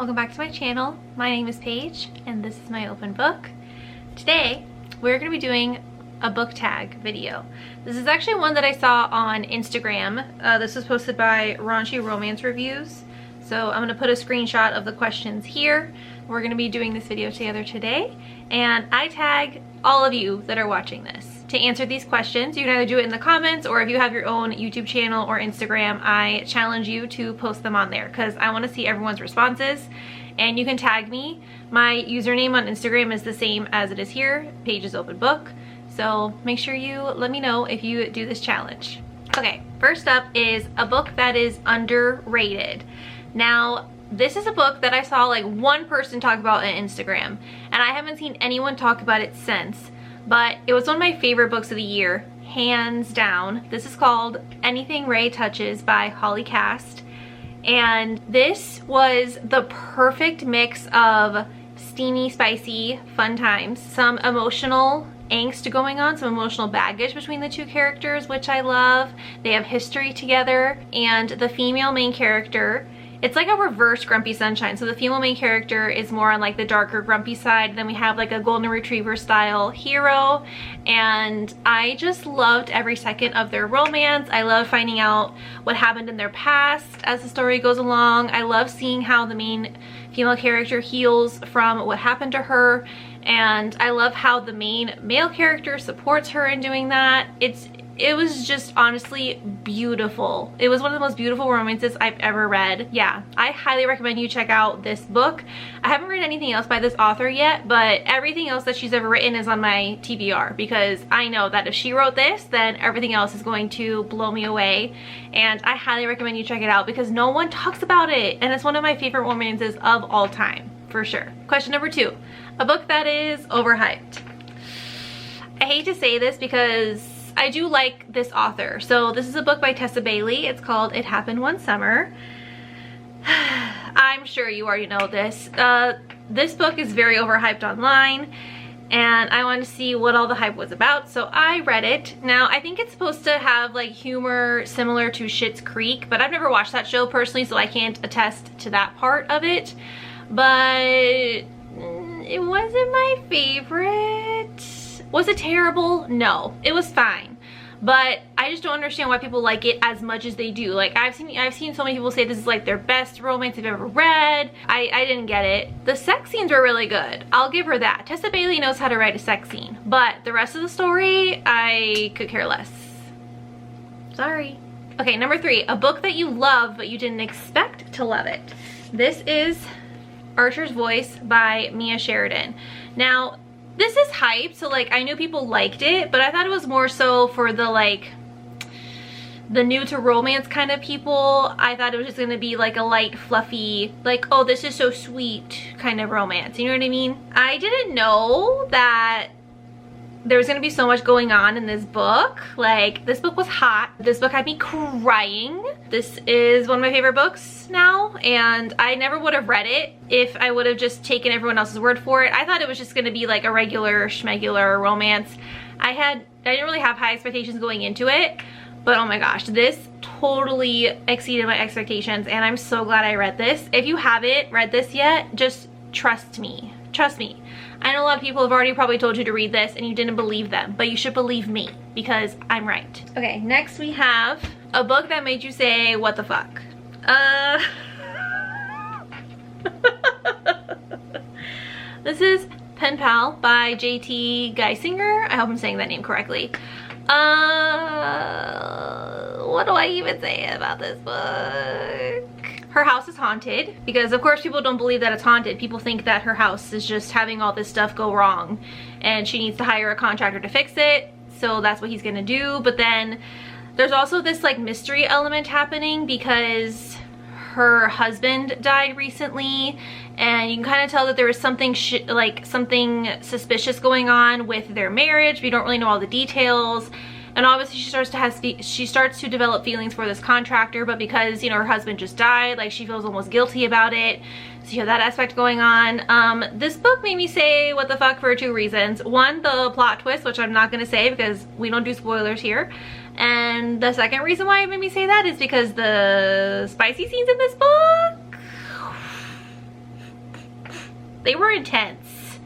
welcome back to my channel. My name is Paige and this is my open book. Today we're going to be doing a book tag video. This is actually one that I saw on Instagram. This was posted by Raunchy Romance Reviews. So I'm going to put a screenshot of the questions here. We're going to be doing this video together today, and I tag all of you that are watching this to answer these questions. You can either do it in the comments, or if you have your own YouTube channel or Instagram, I challenge you to post them on there because I want to see everyone's responses. And you can tag me. My username on Instagram is the same as it is here, Paige's Open Book. So make sure you let me know if you do this challenge. Okay, first up is a book that is underrated. Now, this is a book that I saw like one person talk about on Instagram, and I haven't seen anyone talk about it since, but it was one of my favorite books of the year, hands down. This is called Anything Ray Touches by Holly CASTE, and this was the perfect mix of steamy, spicy, fun times, some emotional angst going on, some emotional baggage between the two characters, which I love. They have history together, and the female main character, it's like a reverse Grumpy Sunshine. So the female main character is more on like the darker grumpy side. Then we have like a golden retriever style hero. And I just loved every second of their romance. I love finding out what happened in their past as the story goes along. I love seeing how the main female character heals from what happened to her. And I love how the main male character supports her in doing that. It was just honestly beautiful. It was one of the most beautiful romances I've ever read. Yeah, I highly recommend you check out this book. I haven't read anything else by this author yet, but everything else that she's ever written is on my TBR because I know that if she wrote this, then everything else is going to blow me away. And I highly recommend you check it out because no one talks about it. And it's one of my favorite romances of all time, for sure. Question number 2, a book that is overhyped. I hate to say this because I do like this author. So this is a book by Tessa Bailey. It's called It Happened One Summer. I'm sure you already know this. This book is very overhyped online, and I wanted to see what all the hype was about, so I read it. Now, I think it's supposed to have like humor similar to Schitt's Creek, but I've never watched that show personally, so I can't attest to that part of it. But it wasn't my favorite. Was it terrible? No, it was fine. But I just don't understand why people like it as much as they do. Like I've seen so many people say this is like their best romance they've ever read. I didn't get it. The sex scenes were really good. I'll give her that. Tessa Bailey knows how to write a sex scene. But the rest of the story, I could care less. Sorry. Okay, number 3, a book that you love but you didn't expect to love it. This is Archer's Voice by Mia Sheridan. Now, this is hype, so like I knew people liked it, but I thought it was more so for the like the new to romance kind of people. I thought it was just gonna be like a light, fluffy, like, oh, this is so sweet kind of romance. You know what I mean? I didn't know that there was gonna be so much going on in this book. Like, this book was hot. This book had me crying. This is one of my favorite books now, and I never would have read it if I would have just taken everyone else's word for it. I thought it was just gonna be like a regular schmegular romance. I didn't really have high expectations going into it, but oh my gosh, this totally exceeded my expectations, and I'm so glad I read this. If you haven't read this yet, just trust me. Trust me. I know a lot of people have already probably told you to read this and you didn't believe them, but you should believe me because I'm right. Okay, next we have a book that made you say, what the fuck? This is Pen Pal by JT Geisinger. I hope I'm saying that name correctly. What do I even say about this book? Her house is haunted because of course people don't believe that it's haunted. People think that her house is just having all this stuff go wrong and she needs to hire a contractor to fix it. So that's what he's gonna do. But then there's also this like mystery element happening because her husband died recently, and you can kind of tell that there was something something suspicious going on with their marriage. We don't really know all the details. And obviously she starts to develop feelings for this contractor, but because, you know, her husband just died, like she feels almost guilty about it. So you have that aspect going on. This book made me say what the fuck for 2 reasons. One, the plot twist, which I'm not gonna say because we don't do spoilers here. And the second reason why it made me say that is because the spicy scenes in this book, They were intense.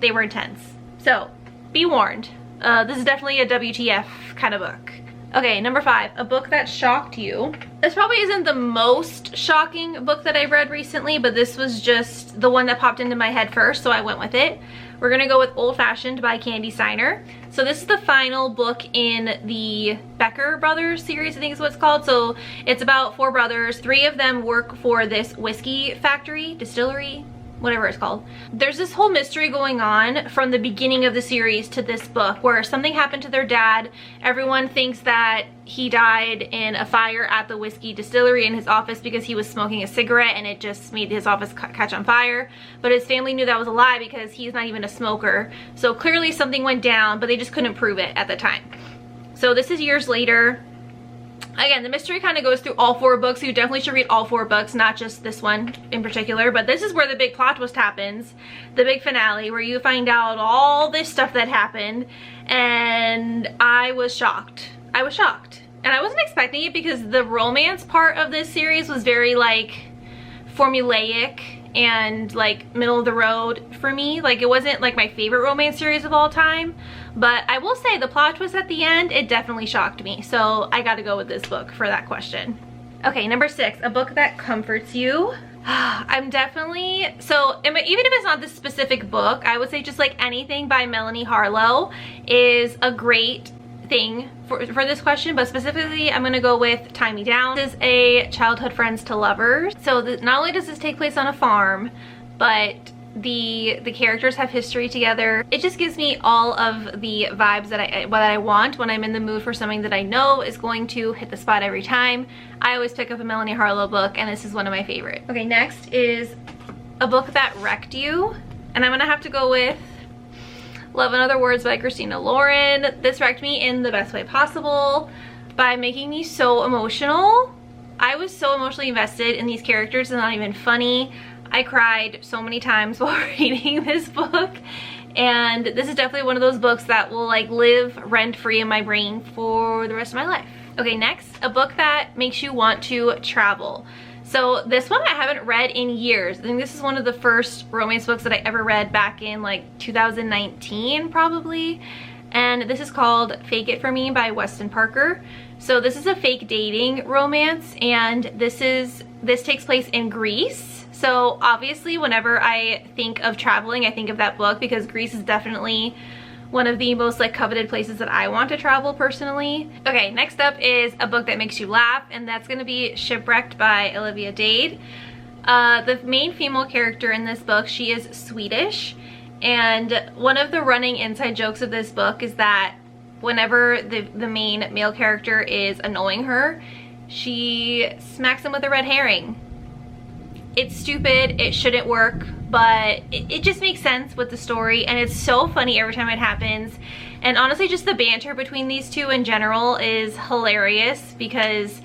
They were intense. So, be warned. This is definitely a WTF kind of book. Okay, number 5, a book that shocked you. This probably isn't the most shocking book that I've read recently, but this was just the one that popped into my head first, so I went with it. We're gonna go with Old Fashioned by Candy Steiner. So this is the final book in the Becker Brothers series, I think is what it's called. So it's about 4 brothers. 3 of them work for this whiskey factory, distillery, whatever it's called. There's this whole mystery going on from the beginning of the series to this book where something happened to their dad. Everyone thinks that he died in a fire at the whiskey distillery in his office because he was smoking a cigarette and it just made his office catch on fire. But his family knew that was a lie because he's not even a smoker. So clearly something went down, but they just couldn't prove it at the time. So this is years later. Again, the mystery kind of goes through all 4 books, so you definitely should read all 4 books, not just this one in particular. But this is where the big plot twist happens, the big finale, where you find out all this stuff that happened, and I was shocked. I was shocked. And I wasn't expecting it because the romance part of this series was very, like, formulaic and, like, middle of the road for me. Like, it wasn't, like, my favorite romance series of all time. But I will say the plot twist at the end, it definitely shocked me. So I gotta go with this book for that question. Okay, number 6, a book that comforts you. I'm definitely, so even if it's not this specific book, I would say just like anything by Melanie Harlow is a great thing for this question, but specifically I'm gonna go with Tie Me Down. This is a childhood friends to lovers. So not only does this take place on a farm, but the characters have history together. It just gives me all of the vibes that I want when I'm in the mood for something that I know is going to hit the spot every time. I always pick up a Melanie Harlow book, and this is one of my favorites. Okay, next is a book that wrecked you, and I'm gonna have to go with Love and Other Words by Christina Lauren. This wrecked me in the best way possible by making me so emotional. I was so emotionally invested in these characters. It's not even funny. I cried so many times while reading this book, and this is definitely one of those books that will like live rent-free in my brain for the rest of my life. Okay, next, a book that makes you want to travel. So this one I haven't read in years. I think this is one of the first romance books that I ever read back in like 2019 probably, and this is called Fake It For Me by Weston Parker. So this is a fake dating romance, and this takes place in Greece. So obviously whenever I think of traveling, I think of that book because Greece is definitely one of the most like coveted places that I want to travel personally. Okay, next up is a book that makes you laugh, and that's gonna be Shipwrecked by Olivia Dade. The main female character in this book, she is Swedish, and one of the running inside jokes of this book is that whenever the main male character is annoying her, she smacks him with a red herring. It's stupid, it shouldn't work, but it just makes sense with the story, and it's so funny every time it happens. And honestly, just the banter between these two in general is hilarious because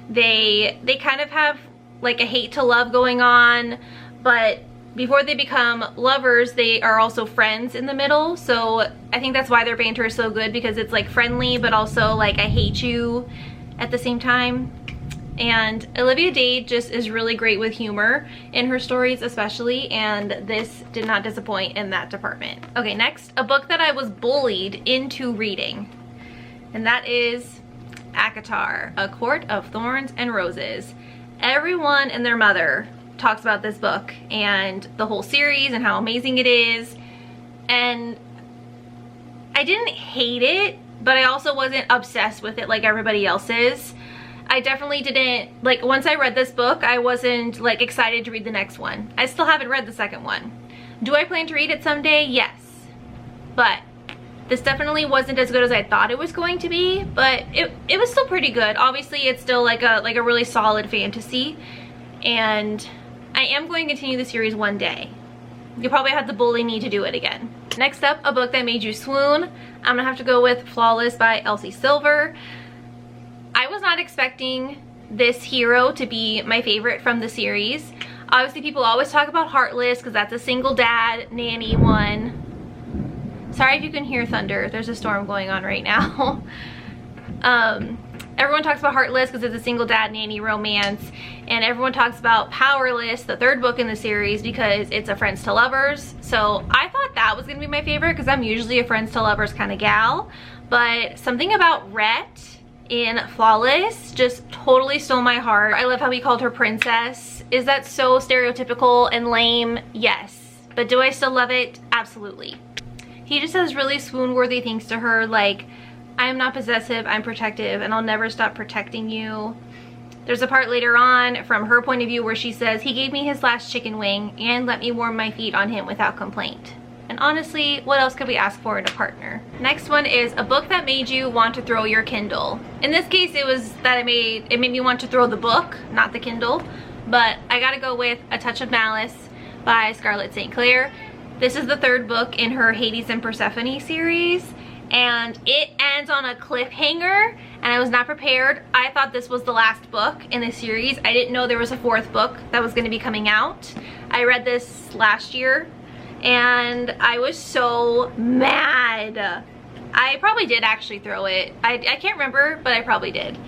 they kind of have like a hate to love going on, but before they become lovers, they are also friends in the middle. So I think that's why their banter is so good, because it's like friendly, but also like I hate you at the same time. And Olivia Dade just is really great with humor in her stories especially, and this did not disappoint in that department. Okay, next, a book that I was bullied into reading, and that is ACOTAR, A Court of Thorns and Roses. Everyone and their mother talks about this book and the whole series and how amazing it is, and I didn't hate it, but I also wasn't obsessed with it like everybody else is. I definitely didn't, like, once I read this book, I wasn't like excited to read the next one. I still haven't read the second one. Do I plan to read it someday? Yes. But this definitely wasn't as good as I thought it was going to be, but it was still pretty good. Obviously, it's still like a really solid fantasy, and I am going to continue the series one day. You'll probably have to bully me to do it again. Next up, a book that made you swoon. I'm gonna have to go with Flawless by Elsie Silver. I was not expecting this hero to be my favorite from the series. Obviously, people always talk about Heartless because that's a single dad nanny one. Sorry if you can hear thunder. There's a storm going on right now. And Everyone talks about Heartless because it's a single dad nanny romance, and everyone talks about Powerless, the third book in the series, because it's a friends to lovers. So I thought that was gonna be my favorite because I'm usually a friends to lovers kind of gal, but something about Rhett in Flawless just totally stole my heart. I love how he called her princess. Is that so stereotypical and lame? Yes. But do I still love it? Absolutely. He just says really swoon-worthy things to her, like, I am not possessive, I'm protective, and I'll never stop protecting you. There's a part later on from her point of view where she says, he gave me his last chicken wing and let me warm my feet on him without complaint. And honestly, what else could we ask for in a partner? Next one is a book that made you want to throw your Kindle. In this case, it was that it made me want to throw the book, not the Kindle. But I gotta go with A Touch of Malice by Scarlett St. Clair. This is the third book in her Hades and Persephone series, and it ends on a cliffhanger, and I was not prepared. I thought this was the last book in the series. I didn't know there was a fourth book that was gonna be coming out. I read this last year, and I was so mad. I probably did actually throw it. I can't remember, but I probably did.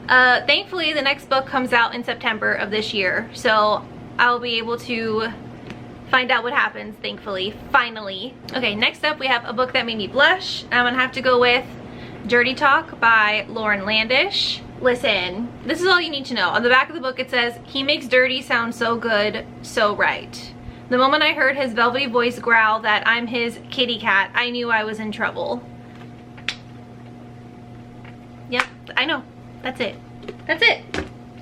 Thankfully, the next book comes out in September of this year, so I'll be able to find out what happens, thankfully, finally. Okay, next up we have a book that made me blush. I'm gonna have to go with Dirty Talk by Lauren Landish. Listen, this is all you need to know. On the back of the book it says, he makes dirty sound so good, so right. The moment I heard his velvety voice growl that I'm his kitty cat, I knew I was in trouble. Yep, I know. That's it. That's it.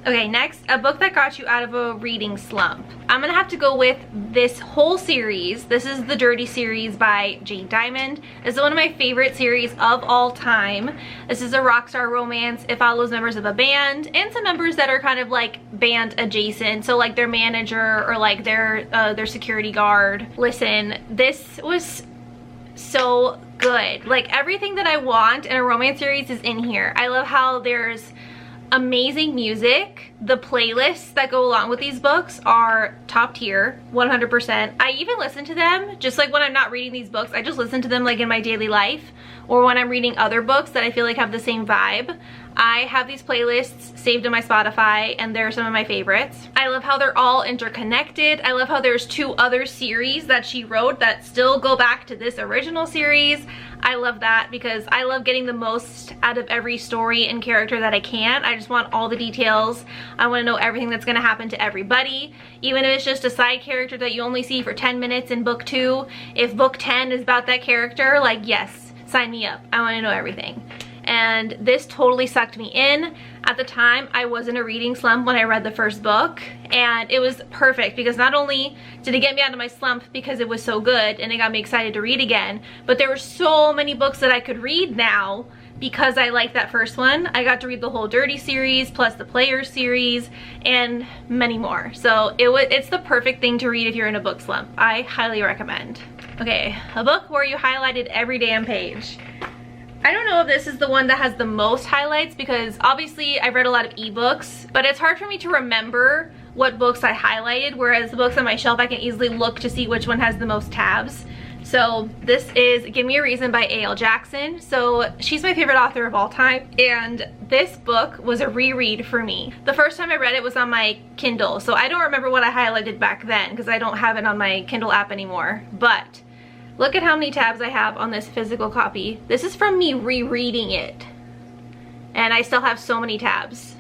Okay, next, a book that got you out of a reading slump. I'm gonna have to go with this whole series. This is the Dirty series by Jane Diamond. This is one of my favorite series of all time. This is a rock star romance. It follows members of a band and some members that are kind of like band adjacent. So like their manager or like their security guard. Listen, this was so good. Like everything that I want in a romance series is in here. I love how there's amazing music. The playlists that go along with these books are top tier, 100%. I even listen to them just like when I'm not reading these books. I just listen to them like in my daily life or when I'm reading other books that I feel like have the same vibe. I have these playlists saved in my Spotify and they're some of my favorites. I love how they're all interconnected. I love how there's 2 other series that she wrote that still go back to this original series. I love that because I love getting the most out of every story and character that I can. I just want all the details. I want to know everything that's going to happen to everybody. Even if it's just a side character that you only see for 10 minutes in book 2. If book 10 is about that character, like yes, sign me up. I want to know everything. And this totally sucked me in. At the time, I was in a reading slump when I read the first book, and it was perfect because not only did it get me out of my slump because it was so good and it got me excited to read again, but there were so many books that I could read now because I liked that first one. I got to read the whole Dirty series plus the Players series and many more. So it's the perfect thing to read if you're in a book slump. I highly recommend. Okay, a book where you highlighted every damn page. I don't know if this is the one that has the most highlights because obviously I've read a lot of ebooks, but it's hard for me to remember what books I highlighted, whereas the books on my shelf I can easily look to see which one has the most tabs. So this is Give Me a Reason by A.L. Jackson. So she's my favorite author of all time, and this book was a reread for me. The first time I read it was on my Kindle, so I don't remember what I highlighted back then because I don't have it on my Kindle app anymore, but look at how many tabs I have on this physical copy. This is from me rereading it. And I still have so many tabs.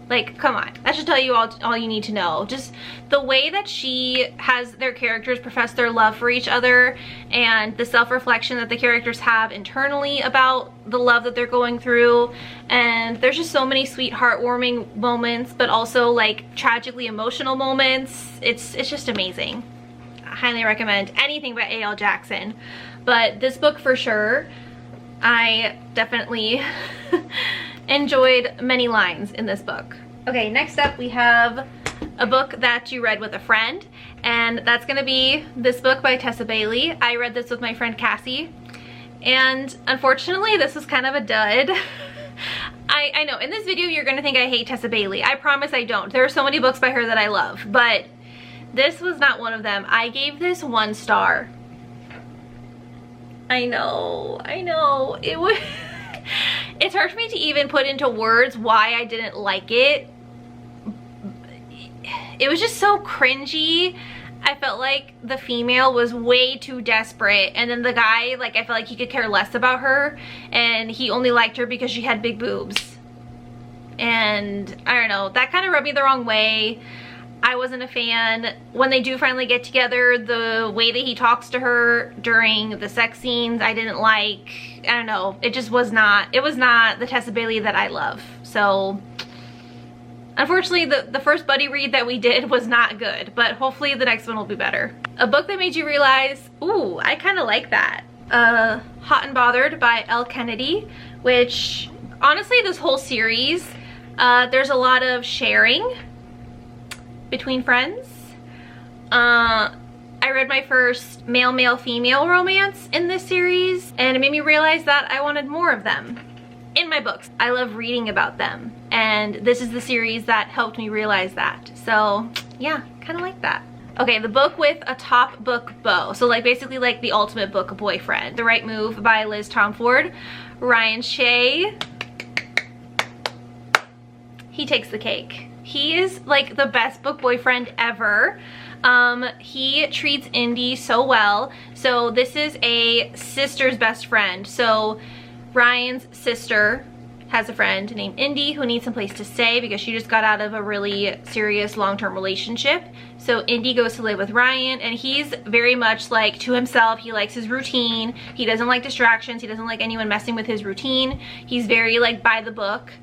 Like, come on. That should tell you all you need to know. Just the way that she has their characters profess their love for each other and the self-reflection that the characters have internally about the love that they're going through. And there's just so many sweet, heartwarming moments, but also like tragically emotional moments. It's just amazing. Highly recommend anything by A.L. Jackson, but this book for sure, I definitely enjoyed many lines in this book. Okay, next up we have a book that you read with a friend, and that's gonna be this book by Tessa Bailey. I read this with my friend Cassie, and unfortunately this was kind of a dud. I know in this video you're gonna think I hate Tessa Bailey. I promise I don't. There are so many books by her that I love, but this was not one of them. I gave this 1 star. I know. It was It's hard for me to even put into words why I didn't like it. It was just so cringy. I felt like the female was way too desperate, and then the guy, like, I felt like he could care less about her, and he only liked her because she had big boobs. And I don't know, that kind of rubbed me the wrong way. I wasn't a fan. When they do finally get together, the way that he talks to her during the sex scenes, I didn't like. I don't know, it just was not, it was not the Tessa Bailey that I love. So unfortunately, the first buddy read that we did was not good, but hopefully the next one will be better. A book that made you realize, ooh, I kind of like that. Hot and Bothered by Elle Kennedy, which honestly, this whole series, there's a lot of sharing between friends. I read my first male-male female romance in this series, and it made me realize that I wanted more of them in my books. I love reading about them, and this is the series that helped me realize that. So yeah, kind of like that. Okay, the book with a top book beau. So like basically like the ultimate book boyfriend. The Right Move by Liz Tomford. Ryan Shea. He takes the cake. He is like the best book boyfriend ever. He treats Indy so well. So this is a sister's best friend. So Ryan's sister has a friend named Indy who needs some place to stay because she just got out of a really serious long-term relationship. So Indy goes to live with Ryan, and he's very much like to himself. He likes his routine. He doesn't like distractions. He doesn't like anyone messing with his routine. He's very like by the book.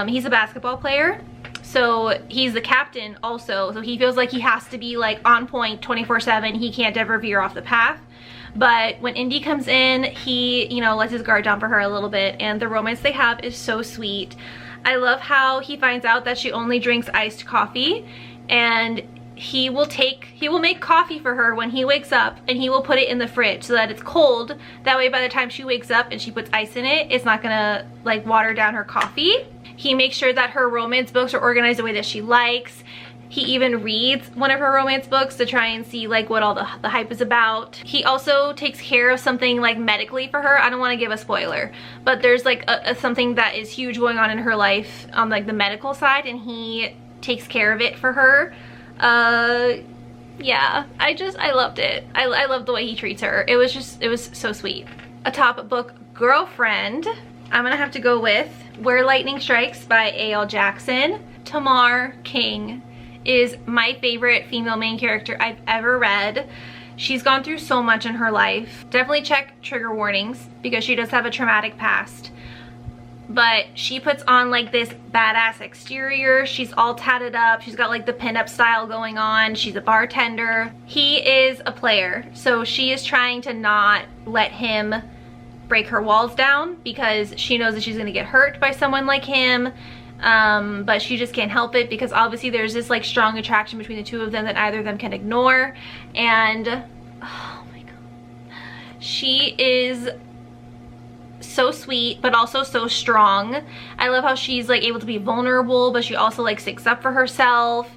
He's a basketball player. So he's the captain also. So he feels like he has to be like on point 24/7. He can't ever veer off the path. But when Indy comes in, he, you know, lets his guard down for her a little bit, and the romance they have is so sweet. I love how he finds out that she only drinks iced coffee, and he will make coffee for her when he wakes up, and he will put it in the fridge so that it's cold. That way by the time she wakes up and she puts ice in it, it's not gonna like water down her coffee. He makes sure that her romance books are organized the way that she likes. He even reads one of her romance books to try and see like what all the hype is about. He also takes care of something like medically for her. I don't want to give a spoiler, but there's like something that is huge going on in her life on like the medical side, and he takes care of it for her. Yeah, I loved it. I loved the way he treats her. It was so sweet. A top book girlfriend, I'm gonna have to go with Where Lightning Strikes by A.L. Jackson. Tamar King is my favorite female main character I've ever read. She's gone through so much in her life. Definitely check trigger warnings because she does have a traumatic past. But she puts on like this badass exterior. She's all tatted up. She's got like the pinup style going on. She's a bartender. He is a player. So she is trying to not let him break her walls down because she knows that she's gonna get hurt by someone like him. But she just can't help it because obviously there's this like strong attraction between the two of them that neither of them can ignore. And oh my god, she is so sweet but also so strong. I love how she's like able to be vulnerable, but she also like sticks up for herself,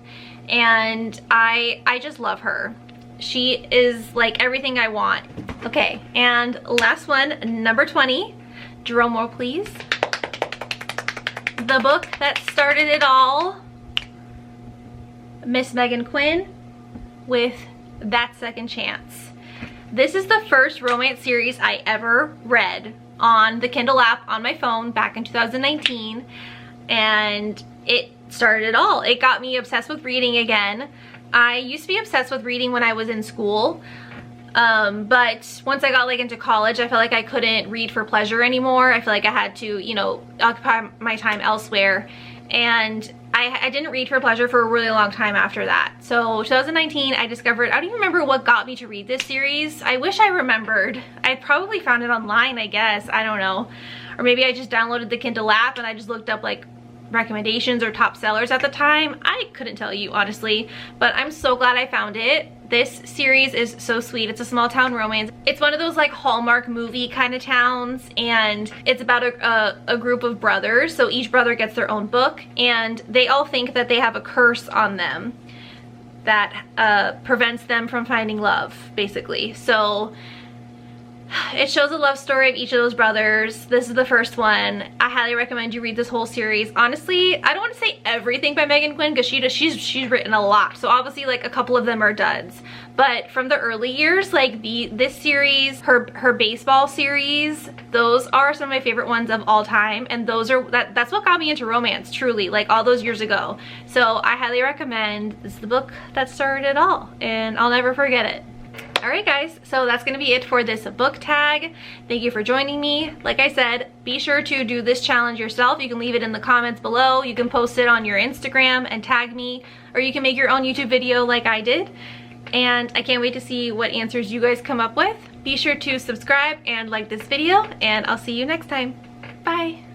and I just love her. She is like everything I want. Okay, and last one, number 20. Drum roll please. The book that started it all, Miss Megan Quinn with That Second Chance. This is the first romance series I ever read on the Kindle app on my phone back in 2019, and it started it all. It got me obsessed with reading again. I used to be obsessed with reading when I was in school, but once I got like into college, I felt like I couldn't read for pleasure anymore. I feel like I had to, you know, occupy my time elsewhere, and I didn't read for pleasure for a really long time after that. So 2019, I discovered, I don't even remember what got me to read this series. I wish I remembered. I probably found it online, I guess. I don't know. Or maybe I just downloaded the Kindle app and I just looked up like recommendations or top sellers at the time. I couldn't tell you honestly, but I'm so glad I found it. This series is so sweet. It's a small town romance. It's one of those like Hallmark movie kind of towns, and it's about a group of brothers. So each brother gets their own book, and they all think that they have a curse on them that prevents them from finding love, basically. So It shows a love story of each of those brothers. This is the first one. I highly recommend you read this whole series. Honestly, I don't want to say everything by Megan Quinn because she's written a lot. So obviously like a couple of them are duds. But from the early years, like this series, her baseball series, those are some of my favorite ones of all time. And that's what got me into romance, truly, like all those years ago. So I highly recommend. This is the book that started it all, and I'll never forget it. Alright guys, so that's going to be it for this book tag. Thank you for joining me. Like I said, be sure to do this challenge yourself. You can leave it in the comments below. You can post it on your Instagram and tag me, or you can make your own YouTube video like I did. And I can't wait to see what answers you guys come up with. Be sure to subscribe and like this video, and I'll see you next time. Bye!